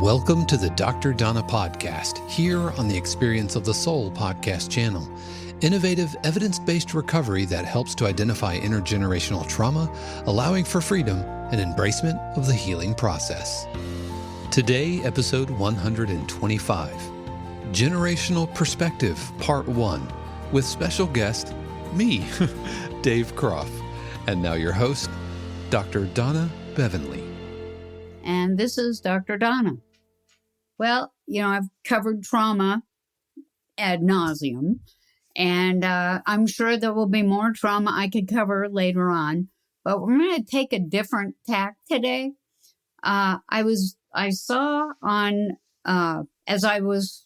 Welcome to the Dr. Donna podcast, here on the Experience of the Soul podcast channel. Innovative, evidence-based recovery that helps to identify intergenerational trauma, allowing for freedom and embracement of the healing process. Today, episode 125, Generational Perspective, Part 1, with special guest, me, Dave Croft. And now your host, Dr. Donna Bevan-Lee. And this is Dr. Donna. Well, I've covered trauma ad nauseum, and I'm sure there will be more trauma I could cover later on, but we're going to take a different tack today. I saw on, as I was,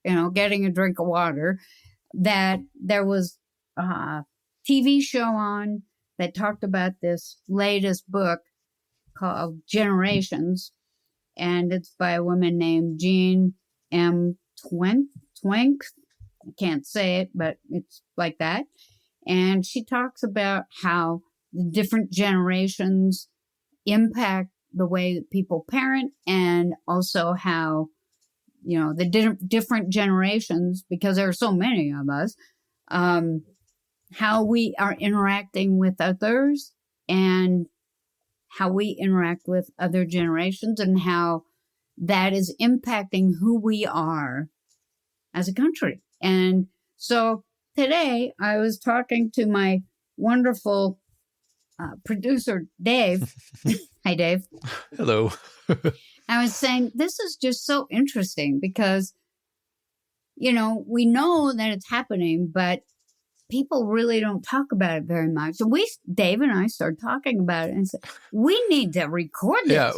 getting a drink of water, that there was a TV show on that talked about this latest book called Generations, and it's by a woman named Jean M. Twenge. I can't say it, but it's like that. And she talks about how the different generations impact the way that people parent, and also how, the different generations, because there are so many of us, how we are interacting with others and how we interact with other generations, and how that is impacting who we are as a country. And so today I was talking to my wonderful producer, Dave. Hi, Dave. Hello. I was saying, this is just so interesting because, we know that it's happening, but people really don't talk about it very much. And Dave and I started talking about it and said, we need to record this. Yeah,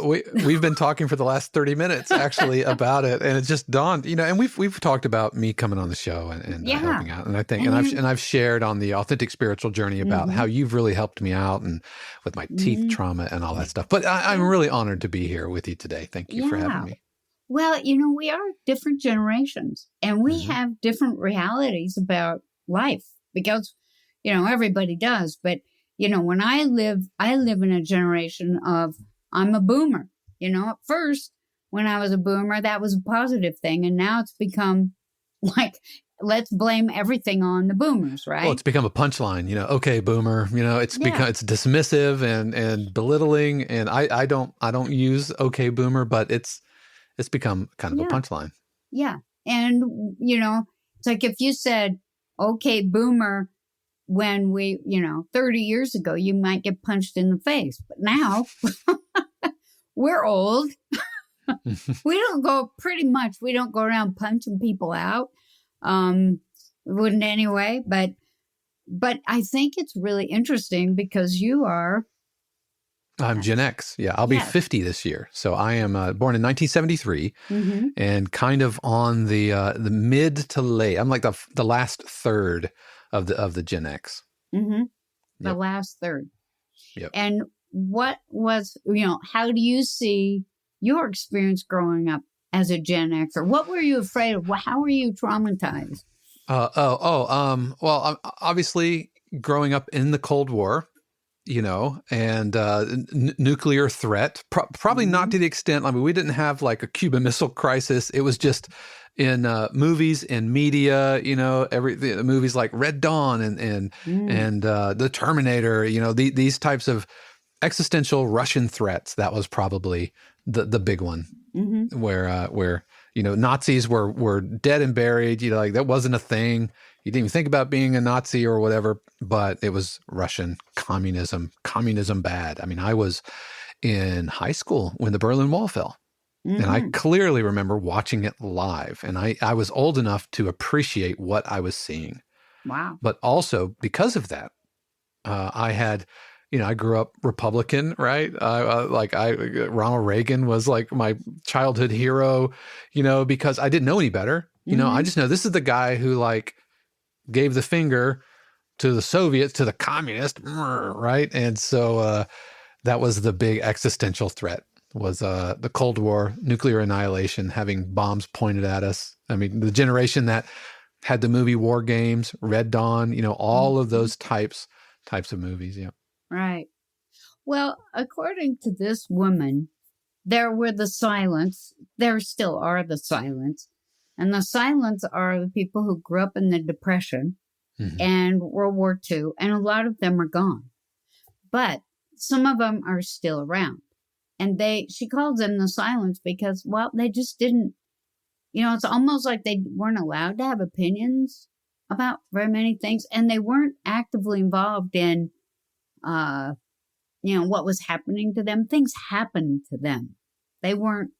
we've been talking for the last 30 minutes actually about it, and it just dawned, and we've talked about me coming on the show and helping out, and I think, and I've shared on the Authentic Spiritual Journey about how you've really helped me out and with my teeth trauma and all that stuff. But I'm really honored to be here with you today. Thank you for having me. Well, we are different generations, and we have different realities about life. Because, everybody does. But, when I live in a generation of, I'm a boomer. At first, when I was a boomer, that was a positive thing. And now it's become like, let's blame everything on the boomers, right? Well, it's become a punchline, okay, boomer, it's become, it's dismissive and belittling. And I don't use okay, boomer, but it's become kind of a punchline. Yeah. And, it's like if you said, okay, boomer, when 30 years ago, you might get punched in the face. But now we're old. We don't go around punching people out. We wouldn't anyway. But I think it's really interesting because you are. I'm Gen X. Yeah, I'll be 50 this year. So I am born in 1973 and kind of on the mid to late. I'm like the last third of the Gen X. Mm-hmm. The last third. Yep. And what was, how do you see your experience growing up as a Gen Xer? What were you afraid of? How were you traumatized? Well, obviously growing up in the Cold War, and nuclear threat, probably not to the extent, we didn't have like a Cuban Missile Crisis. It was just in movies and media, the movies like Red Dawn and The Terminator, these types of existential Russian threats. That was probably the big one where Nazis were dead and buried, like that wasn't a thing. You didn't even think about being a Nazi or whatever, but it was Russian communism bad. I was in high school when the Berlin Wall fell, and I clearly remember watching it live, and I was old enough to appreciate what I was seeing. Wow. But also because of that, I had, I grew up Republican, right? Ronald Reagan was like my childhood hero, because I didn't know any better. I just know this is the guy who gave the finger to the Soviets, to the communists, right? And so that was the big existential threat, was the Cold War, nuclear annihilation, having bombs pointed at us. The generation that had the movie War Games, Red Dawn, all of those types of movies, yeah. Right. Well, according to this woman, there were the silents. There still are the silents. And the silents are the people who grew up in the Depression and World War II, and a lot of them are gone. But some of them are still around. And she calls them the silents because, well, they just didn't, it's almost like they weren't allowed to have opinions about very many things. And they weren't actively involved in, what was happening to them. Things happened to them. They weren't,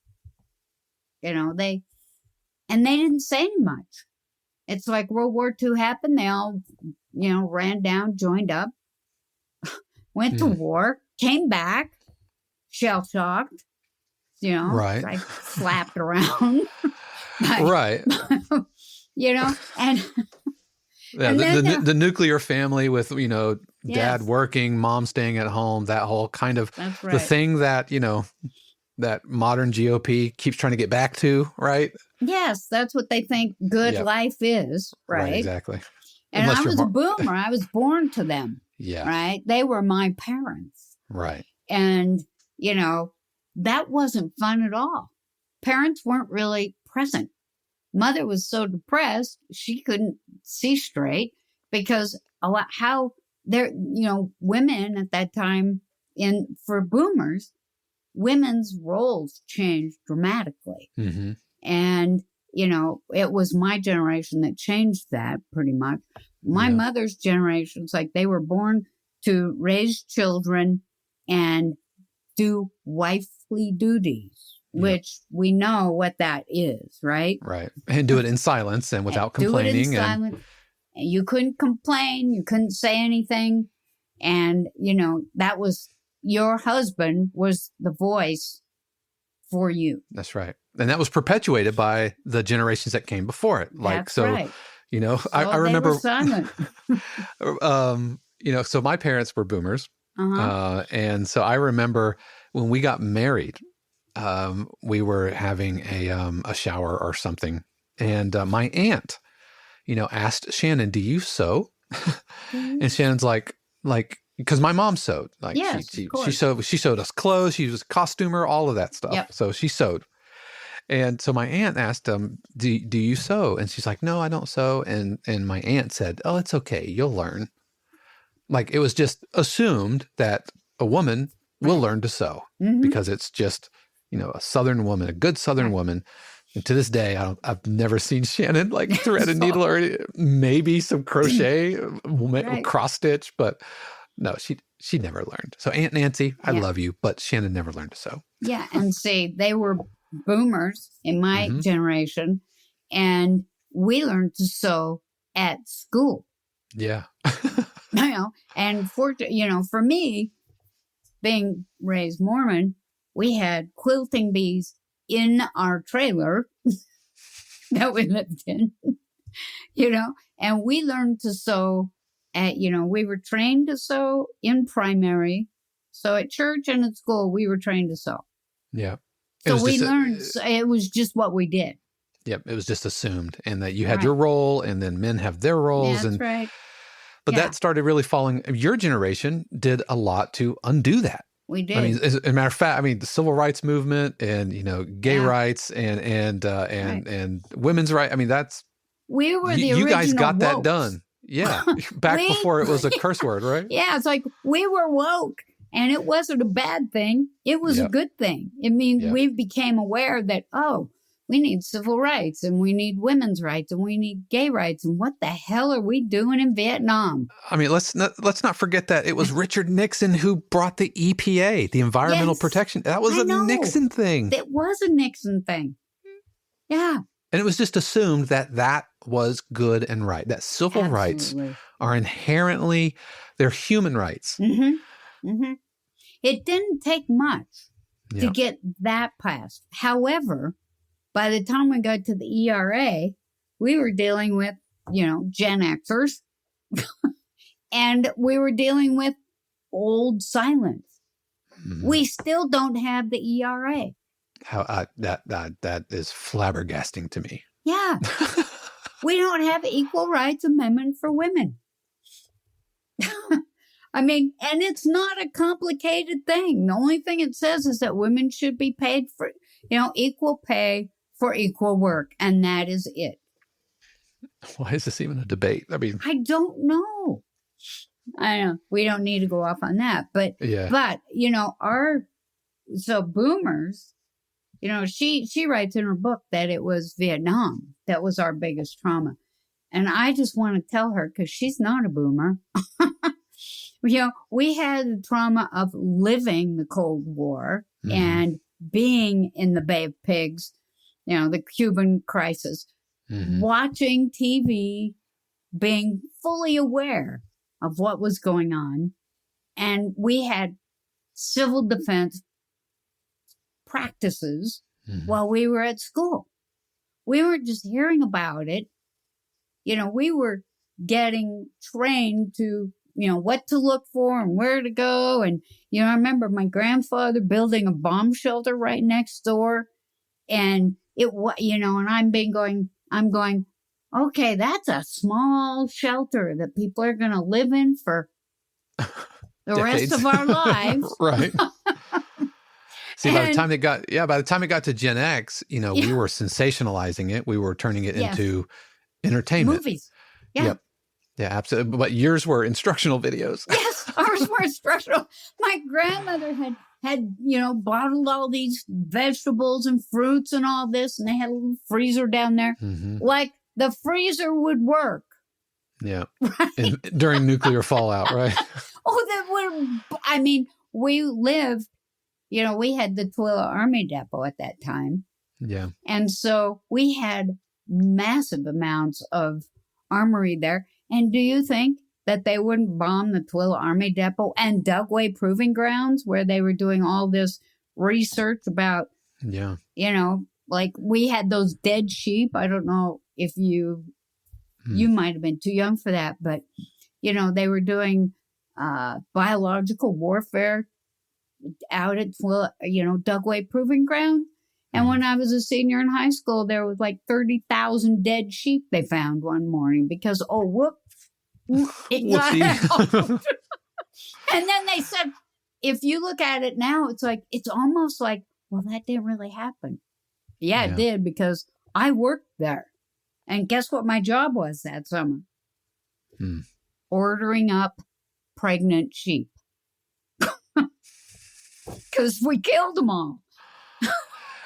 and they didn't say much. It's like World War II happened. They all, ran down, joined up, went to war, came back, shell-shocked, right. like slapped around. Right. and yeah, and the nuclear family with, dad Yes. working, mom staying at home, that whole kind of That's the right. thing that, that modern GOP keeps trying to get back to, right? Yes, that's what they think good Yep. life is, right? Exactly. And Unless I you're was a boomer. I was born to them, Yeah. right? They were my parents. Right. And, that wasn't fun at all. Parents weren't really present. Mother was so depressed, she couldn't see straight because how there, women at that time for boomers, women's roles changed dramatically. Mm-hmm. And, it was my generation that changed that pretty much. My mother's generation, it's like they were born to raise children and do wifely duties, which we know what that is, right? Right. And do it in silence and without Do it in complaining. silence. And you couldn't complain. You couldn't say anything. And, that was your husband was the voice for you. That's right. And that was perpetuated by the generations that came before it. That's right. I remember, they were silent. so my parents were boomers. Uh-huh. And so I remember when we got married, we were having a shower or something. And my aunt, asked Shannon, "Do you sew?" And Shannon's like, because my mom sewed. Like Yes, she of course. sewed us clothes. She was a costumer, all of that stuff. Yep. So she sewed. And so my aunt asked him, do you sew? And she's like, "No, I don't sew." And my aunt said, "Oh, it's okay. You'll learn." Like it was just assumed that a woman will learn to sew because it's just, a Southern woman, a good Southern woman. And to this day, I've never seen Shannon like thread a needle or maybe some crochet, cross stitch, but no, she never learned. So Aunt Nancy, I love you, but Shannon never learned to sew. Yeah. And see, they were boomers in my generation, and we learned to sew at school. Yeah. And for me, being raised Mormon, we had quilting bees in our trailer that we lived in, and we learned to sew we were trained to sew in primary. So at church and at school, we were trained to sew. Yeah. So we learned, it was just what we did. Yep. It was just assumed, and that you had your role and then men have their roles. That's right. But that started really falling. Your generation did a lot to undo that. We did. I mean, as a matter of fact, the civil rights movement and, gay rights and women's rights. We were the you guys got original that wokes. done. Yeah. Back before it was a curse word, right? Yeah. It's like we were woke, and it wasn't a bad thing. It was a good thing. It means we became aware that, we need civil rights, and we need women's rights, and we need gay rights. And what the hell are we doing in Vietnam? Let's not forget that it was Richard Nixon who brought the EPA, the Environmental Protection. That was a Nixon thing. It was a Nixon thing. Yeah. And it was just assumed that was good and right, that civil rights are inherently, they're human rights. Mm-hmm. Mm-hmm. It didn't take much to get that passed. However, by the time we got to the ERA, we were dealing with, Gen Xers, and we were dealing with old silence. Mm-hmm. We still don't have the ERA. How that is flabbergasting to me. Yeah. We don't have equal rights amendment for women. I mean, and it's not a complicated thing. The only thing it says is that women should be paid for, equal pay for equal work. And that is it. Why is this even a debate? I mean, I don't know. I know we don't need to go off on that, but so boomers, she writes in her book that it was Vietnam that was our biggest trauma. And I just want to tell her, because she's not a boomer, we had the trauma of living the Cold War and being in the Bay of Pigs, the Cuban crisis, watching TV, being fully aware of what was going on. And we had civil defense practices while we were at school. We weren't just hearing about it. We were getting trained to, what to look for and where to go. And, I remember my grandfather building a bomb shelter right next door. And and I'm going, okay, that's a small shelter that people are going to live in for the rest of our lives. Right. See, by the time it got to Gen X, we were sensationalizing it. We were turning it into entertainment. Movies. Yeah. Yep. Yeah, absolutely. But yours were instructional videos. Yes, ours were instructional. My grandmother had bottled all these vegetables and fruits and all this, and they had a little freezer down there. Like the freezer would work. Yeah. Right? During nuclear fallout, right? We lived, we had the Twilla Army Depot at that time. Yeah. And so we had massive amounts of armory there. And do you think that they wouldn't bomb the Twilla Army Depot and Dugway Proving Grounds, where they were doing all this research about, like we had those dead sheep. I don't know if you might have been too young for that, but, they were doing biological warfare out at Twilla, Dugway Proving Ground. And when I was a senior in high school, there was like 30,000 dead sheep they found one morning because, it got out. And then they said, if you look at it now, it's almost like, well, that didn't really happen. Yeah, it did, because I worked there. And guess what my job was that summer? Ordering up pregnant sheep. Because we killed them all.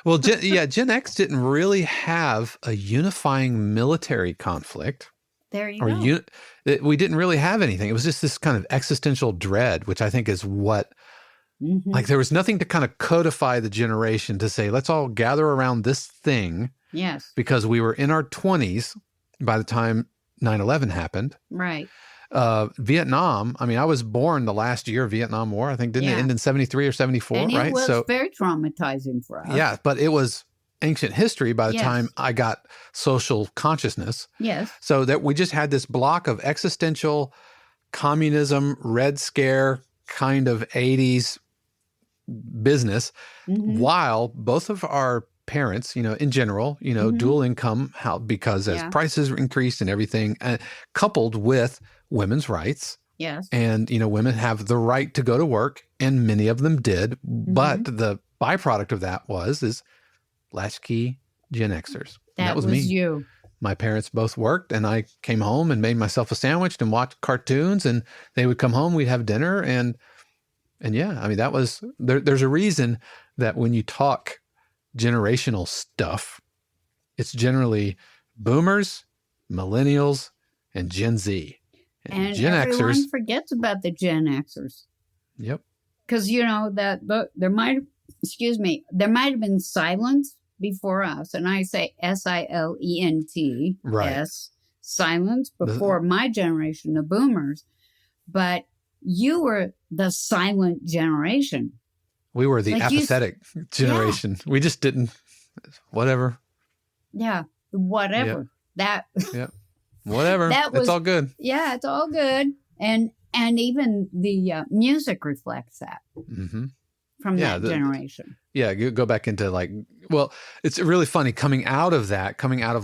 Well, Gen X didn't really have a unifying military conflict. There you go. We didn't really have anything. It was just this kind of existential dread, which I think is what, like there was nothing to kind of codify the generation to say, let's all gather around this thing. Yes. Because we were in our 20s by the time 9/11 happened. Right. Vietnam, I was born the last year of Vietnam War. I think, didn't it end in 73 or 74, and right? It was very traumatizing for us. Yeah, but it was ancient history by the time I got social consciousness. Yes. So that we just had this block of existential communism, Red Scare kind of 80s business, while both of our parents, in general, dual income, because as prices increased and everything, coupled with women's rights. Yes. And, women have the right to go to work, and many of them did. But the byproduct of that is latchkey Gen Xers. That was me. You. My parents both worked, and I came home and made myself a sandwich and watched cartoons, and they would come home, we'd have dinner. And that was, there's a reason that when you talk generational stuff, it's generally boomers, millennials, and Gen Z. And Gen everyone Xers forgets about the Gen Xers. Yep. Because, there might have been silence before us. And I say SILENT. Right. Yes. Silence before my generation, the boomers. But you were the silent generation. We were the apathetic generation. Yeah. We just didn't, whatever. Yeah. Whatever. Yep. Whatever. It's all good. Yeah, it's all good. And even the music reflects that from that generation. Yeah, go back into it's really funny coming out of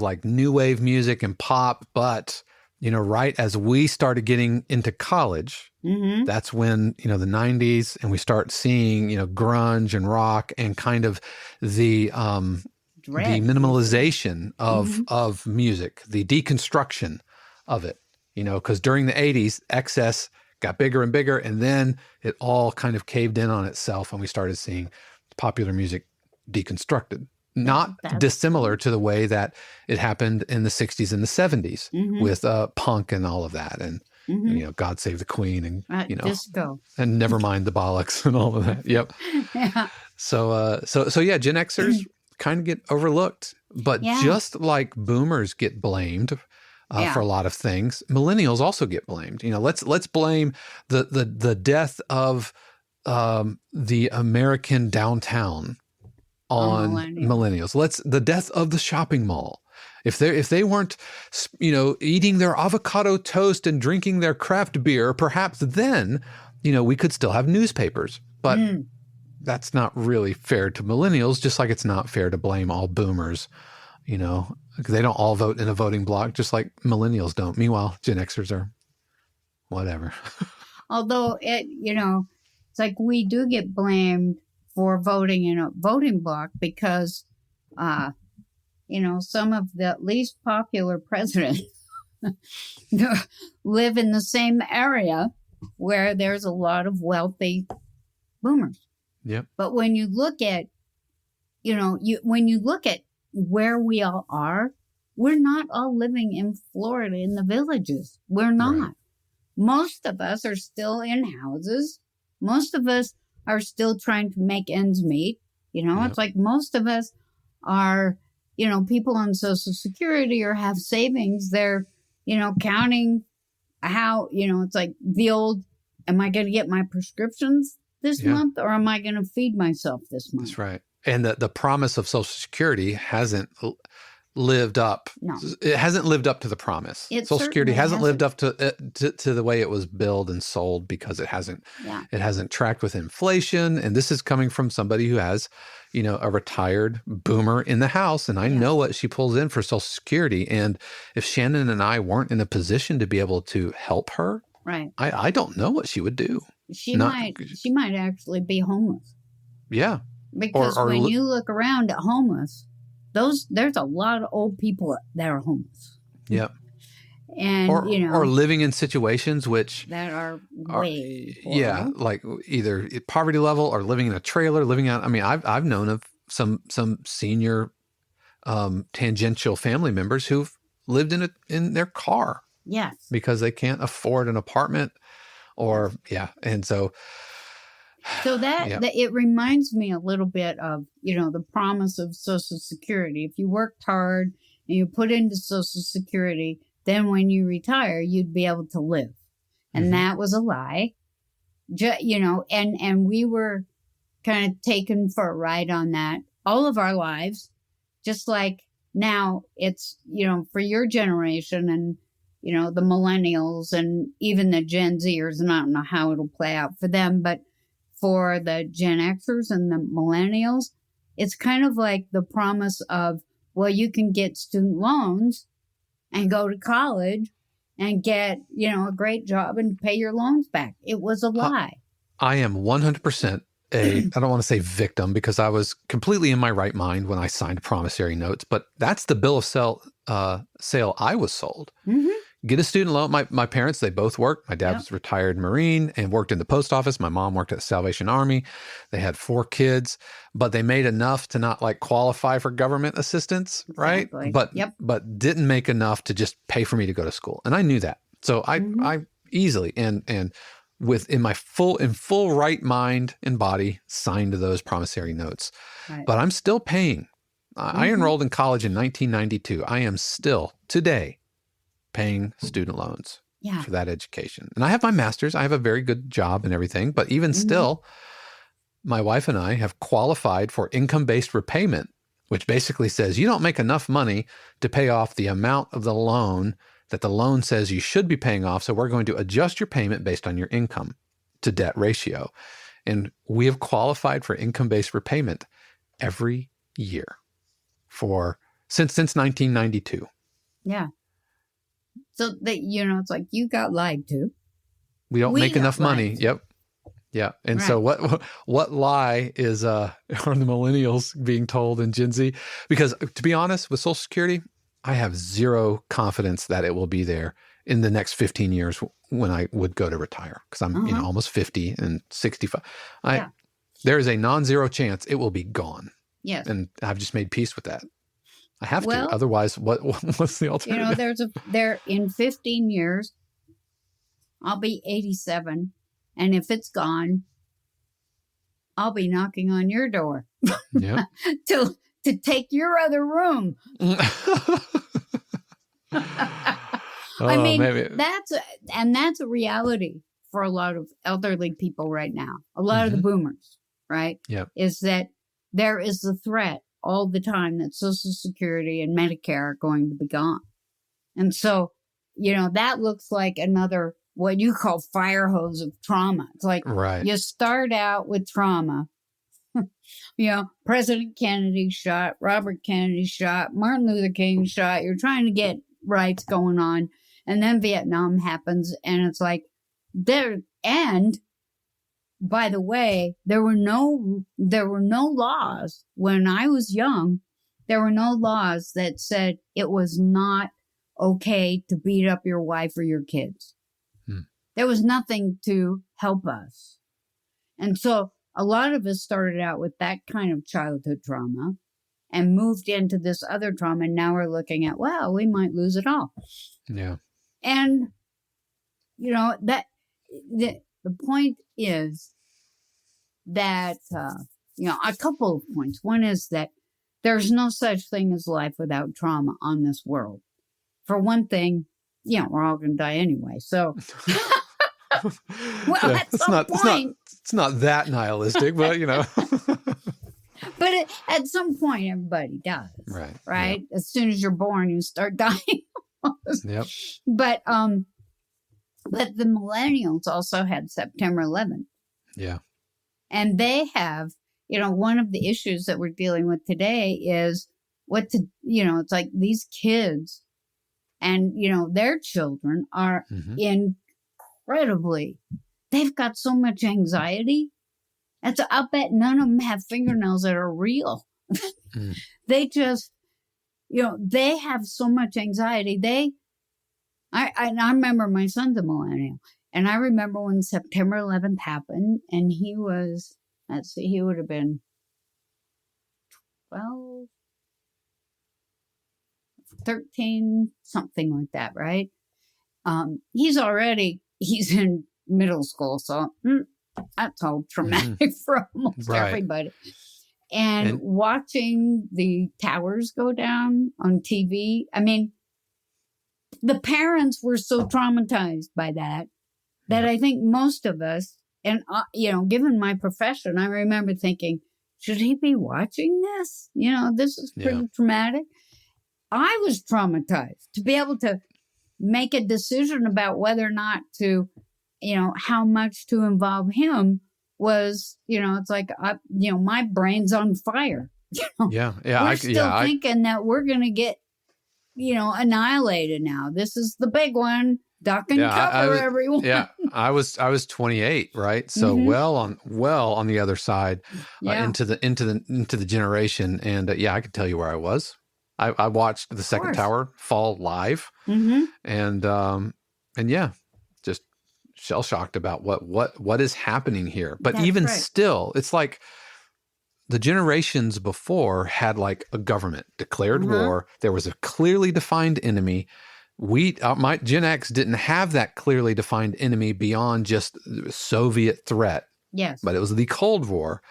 like new wave music and pop, but right as we started getting into college, that's when, the 90s, and we start seeing, grunge and rock and kind of the minimalization of music, the deconstruction of it, because during the 80s, excess got bigger and bigger, and then it all kind of caved in on itself, and we started seeing popular music deconstructed. Not dissimilar to the way that it happened in the 60s and the 70s with punk and all of that, and God Save the Queen, and disco, and never mind the bollocks and all of that. Yep. Yeah. So yeah, Gen Xers kind of get overlooked, but just like boomers get blamed for a lot of things, millennials also get blamed. Let's blame the death of the American downtown on millennials. The death of the shopping mall. If they weren't, eating their avocado toast and drinking their craft beer, perhaps then, we could still have newspapers. But that's not really fair to millennials, just like it's not fair to blame all boomers, because they don't all vote in a voting block, just like millennials don't. Meanwhile, Gen Xers are whatever. Although it's like we do get blamed for voting in a voting block because, some of the least popular presidents live in the same area where there's a lot of wealthy boomers. Yep. But when you look at, when you look at where we all are, we're not all living in Florida in the villages. We're not. Right. Most of us are still in houses. Most of us are still trying to make ends meet. It's like most of us are, people on Social Security or have savings. They're, counting how, it's like the old, am I going to get my prescriptions this month, or am I going to feed myself this month? That's right. And the promise of Social Security hasn't lived up. No. It hasn't lived up to the promise. Social Security hasn't lived up to the way it was billed and sold, because it hasn't tracked with inflation. And this is coming from somebody who has, a retired boomer in the house. And I know what she pulls in for Social Security. And if Shannon and I weren't in a position to be able to help her, right, I don't know what she would do. She might actually be homeless. Yeah. Because when you look around at homeless, there's a lot of old people that are homeless. Yep. And, or living in situations that are way poor. Yeah, like either poverty level or living in a trailer, I've known of some senior tangential family members who've lived in their car. Yes. Because they can't afford an apartment and so that it reminds me a little bit of, the promise of Social Security. If you worked hard and you put into Social Security, then when you retire, you'd be able to live. And that was a lie. And we were kind of taken for a ride on that all of our lives. Just like now it's, for your generation and, the millennials and even the Gen Zers, and I don't know how it'll play out for them, but for the Gen Xers and the millennials, it's kind of like the promise of, well, you can get student loans and go to college and get, a great job and pay your loans back. It was a lie. I am 100% I don't want to say victim, because I was completely in my right mind when I signed promissory notes, but that's the bill of sale I was sold. Mm-hmm. Get a student loan. My parents, they both worked. My dad was a retired Marine and worked in the post office. My mom worked at the Salvation Army. They had 4 kids, but they made enough to not qualify for government assistance, right? Exactly. But didn't make enough to just pay for me to go to school. And I knew that. So I easily and in full right mind and body signed those promissory notes. Right. But I'm still paying. I enrolled in college in 1992. I am still today paying student loans for that education. And I have my master's. I have a very good job and everything. But even still, my wife and I have qualified for income-based repayment, which basically says you don't make enough money to pay off the amount of the loan that the loan says you should be paying off. So we're going to adjust your payment based on your income to debt ratio. And we have qualified for income-based repayment every year since 1992. Yeah. So that, it's like you got lied to. We don't make enough money. Yep. Yeah. And Right. so what lie is are the millennials being told in Gen Z? Because to be honest, with Social Security, I have zero confidence that it will be there in the next 15 years when I would go to retire, because I'm almost 50 and 65. There is a non-zero chance it will be gone. Yes. And I've just made peace with that. I have to. Otherwise, what's the alternative? In 15 years, I'll be 87. And if it's gone, I'll be knocking on your door to take your other room. I mean, maybe. That's a reality for a lot of elderly people right now. A lot of the boomers, right? Yeah. Is that there is the threat all the time that Social Security and Medicare are going to be gone. And so, that looks like another, what you call fire hose of trauma. It's like you start out with trauma. President Kennedy shot, Robert Kennedy shot, Martin Luther King shot. You're trying to get rights going on. And then Vietnam happens. And it's like and by the way, there were no laws when I was young. There were no laws that said it was not okay to beat up your wife or your kids. There was nothing to help us. And so a lot of us started out with that kind of childhood trauma and moved into this other trauma. And now we're looking at, well, we might lose it all. Yeah. And, that the point is that, a couple of points. One is that there's no such thing as life without trauma on this world. For one thing, we're all going to die anyway. So, it's not that nihilistic, but But at some point, everybody does. Right. Yep. As soon as you're born, you start dying. Yep. But the millennials also had September 11th. Yeah. And they have, one of the issues that we're dealing with today is it's like these kids and, their children are incredibly, they've got so much anxiety. I'll bet none of them have fingernails that are real. They just, they have so much anxiety. I remember my son's a millennial. And I remember when September 11th happened and he was, he would have been 12, 13, something like that, right? He's in middle school, so that's all traumatic for almost everybody. And watching the towers go down on TV, I mean, the parents were so traumatized by that I think most of us, and, given my profession, I remember thinking, should he be watching this? This is pretty traumatic. I was traumatized to be able to make a decision about whether or not to, how much to involve him was, it's like, my brain's on fire. Yeah. We're still thinking that we're going to get, annihilated now. This is the big one. Duck and cover, everyone. Yeah. I was 28, right? So well on the other side into the generation. And I could tell you where I was. I watched the second tower fall live, and just shell shocked about what is happening here. But even still, it's like the generations before had like a government declared war. There was a clearly defined enemy. My Gen X didn't have that clearly defined enemy beyond just Soviet threat. Yes, but it was the Cold War.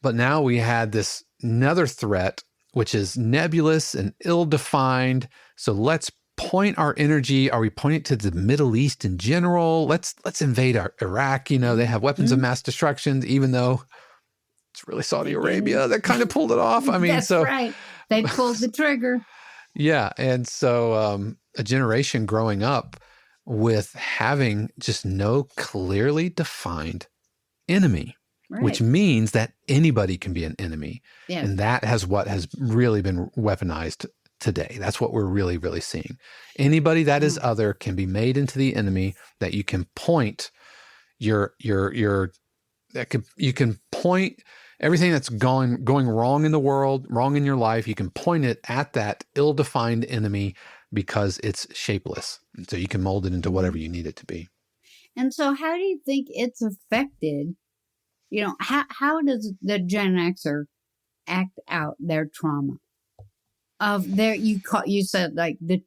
But now we had this another threat, which is nebulous and ill-defined. So let's point our energy. Are we pointing to the Middle East in general? Let's invade Iraq. They have weapons of mass destruction, even though it's really Saudi Arabia that kind of pulled it off. I mean, that's right. They pulled the trigger. Yeah. And so a generation growing up with having just no clearly defined enemy. Right. Which means that anybody can be an enemy. Yes. And that has really been weaponized today. That's what we're really, really seeing. Anybody that is other can be made into the enemy, that you can point you can point everything that's going wrong in the world, wrong in your life. You can point it at that ill-defined enemy because it's shapeless. And so you can mold it into whatever you need it to be. And so how do you think it's affected, how does the Gen Xer act out their trauma of their, you said like the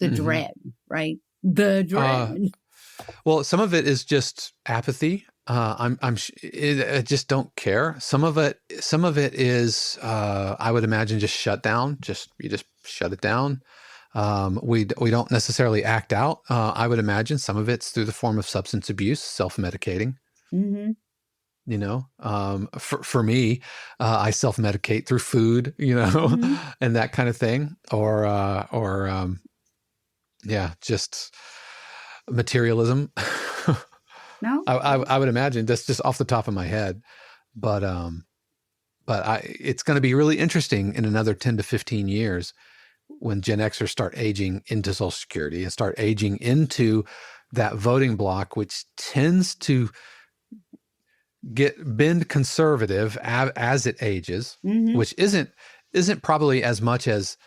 dread, right? The dread. Well, some of it is just apathy. I just don't care. Some of it is, I would imagine, just shut down. You just shut it down. We don't necessarily act out. I would imagine some of it's through the form of substance abuse, self-medicating. Mm-hmm. For me, I self-medicate through food, Mm-hmm. and that kind of thing, or just materialism. No, I would imagine that's just off the top of my head, but it's going to be really interesting in another 10 to 15 years when Gen Xers start aging into Social Security and start aging into that voting block, which tends to bend conservative as it ages, mm-hmm. which isn't probably as much as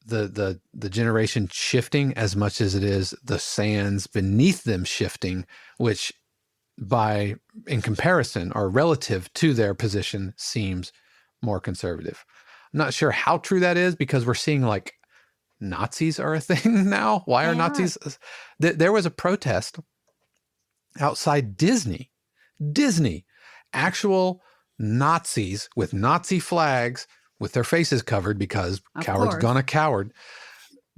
the generation shifting as much as it is the sands beneath them shifting, which in comparison or relative to their position seems more conservative. I'm not sure how true that is, because we're seeing like Nazis are a thing now. Why are Nazis? There was a protest outside Disney, actual Nazis with Nazi flags with their faces covered because cowards gonna coward,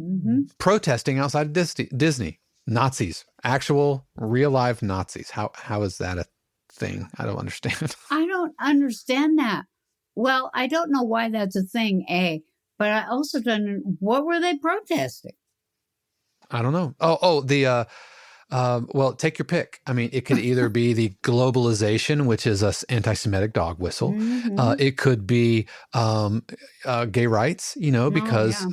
mm-hmm. protesting outside of Disney. Nazis, actual real live Nazis. How is that a thing? I don't understand. I don't understand that. Well, I don't know why that's a thing, but I also don't. What were they protesting? I don't know. Well, take your pick. I mean, it could either be the globalization, which is an anti-Semitic dog whistle. Mm-hmm. It could be gay rights, because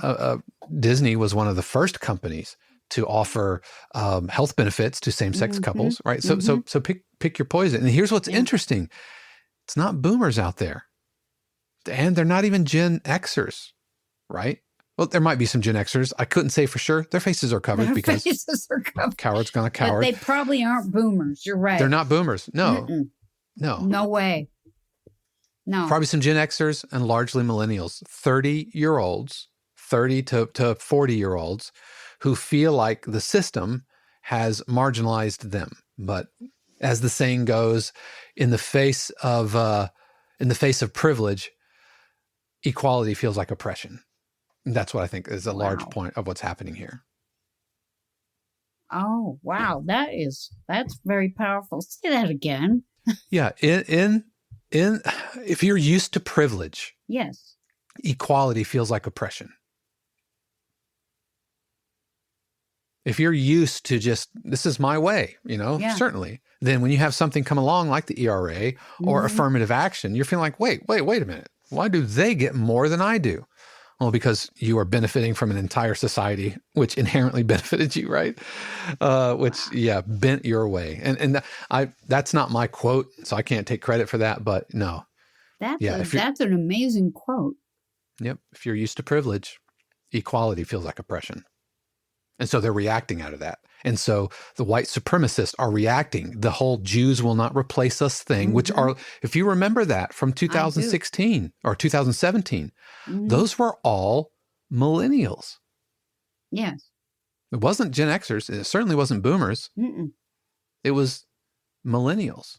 Disney was one of the first companies to offer health benefits to same-sex mm-hmm. couples, right? Mm-hmm. So pick your poison. And here's what's interesting. It's not boomers out there. And they're not even Gen Xers, right? Well, there might be some Gen Xers. I couldn't say for sure. Their faces are covered because faces are covered. Coward's gonna coward. But they probably aren't boomers. You're right. They're not boomers. No. Mm-mm. No. No way. No. Probably some Gen Xers and largely millennials, 30-year-olds, 30 to 40-year-olds who feel like the system has marginalized them. But as the saying goes, in the face of privilege, equality feels like oppression. And that's what I think is a large point of what's happening here. Oh, wow. That's very powerful. Say that again. Yeah. If you're used to privilege, yes, equality feels like oppression. If you're used to just, this is my way, certainly. Then when you have something come along like the ERA or mm-hmm. affirmative action, you're feeling like, wait a minute. Why do they get more than I do? Well, because you are benefiting from an entire society, which inherently benefited you, right? Bent your way. And that's not my quote, so I can't take credit for that, but no. That's an amazing quote. Yep. If you're used to privilege, equality feels like oppression. And so they're reacting out of that. And so the white supremacists are reacting. The whole Jews will not replace us thing, mm-hmm. which are, if you remember that from 2016 or 2017, mm-hmm. those were all millennials. Yes. It wasn't Gen Xers. It certainly wasn't boomers. Mm-mm. It was millennials.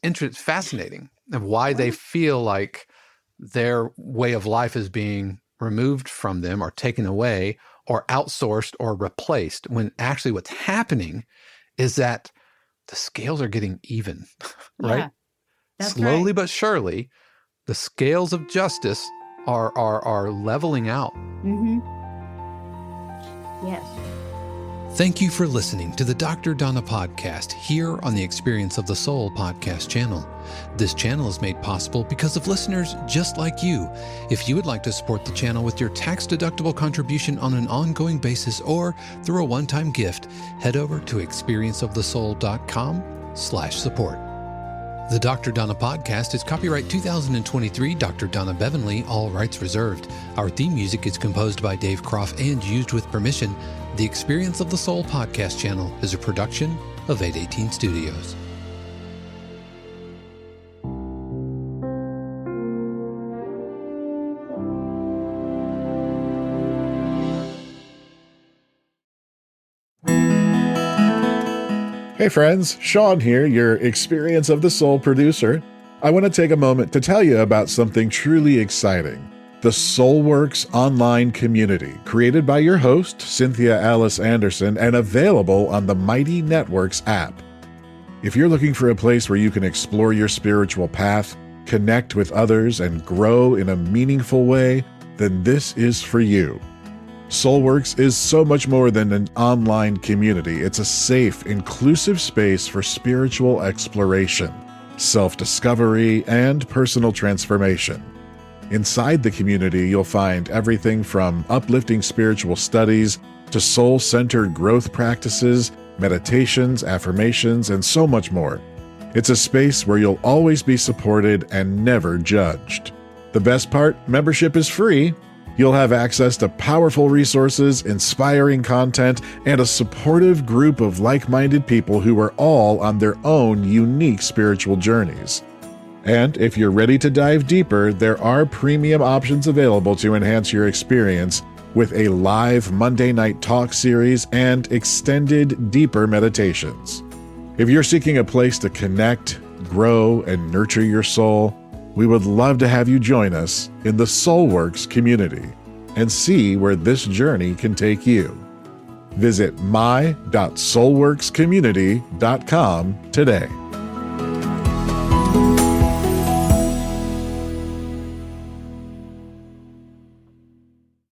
It's fascinating of why they feel like their way of life is being removed from them or taken away or outsourced or replaced, when actually what's happening is that the scales are getting even, right? That's Slowly right. but surely, the scales of justice are leveling out. Mm-hmm. Yes. Thank you for listening to the Dr. Donna podcast here on the Experience of the Soul podcast channel. This channel is made possible because of listeners just like you. If you would like to support the channel with your tax-deductible contribution on an ongoing basis or through a one-time gift, head over to experienceofthesoul.com/support. The Dr. Donna podcast is copyright 2023 Dr. Donna Bevan-Lee, all rights reserved. Our theme music is composed by Dave Croft and used with permission. The Experience of the Soul podcast channel is a production of 818 Studios. Hey friends, Sean here, your Experience of the Soul producer. I want to take a moment to tell you about something truly exciting. The SoulWorks online community, created by your host, Cynthia Alice Anderson, and available on the Mighty Networks app. If you're looking for a place where you can explore your spiritual path, connect with others, and grow in a meaningful way, then this is for you. SoulWorks is so much more than an online community. It's a safe, inclusive space for spiritual exploration, self-discovery, and personal transformation. Inside the community, you'll find everything from uplifting spiritual studies to soul-centered growth practices, meditations, affirmations, and so much more. It's a space where you'll always be supported and never judged. The best part, membership is free. You'll have access to powerful resources, inspiring content, and a supportive group of like-minded people who are all on their own unique spiritual journeys. And if you're ready to dive deeper, there are premium options available to enhance your experience with a live Monday night talk series and extended, deeper meditations. If you're seeking a place to connect, grow, and nurture your soul, we would love to have you join us in the SoulWorks community and see where this journey can take you. Visit my.soulworkscommunity.com today.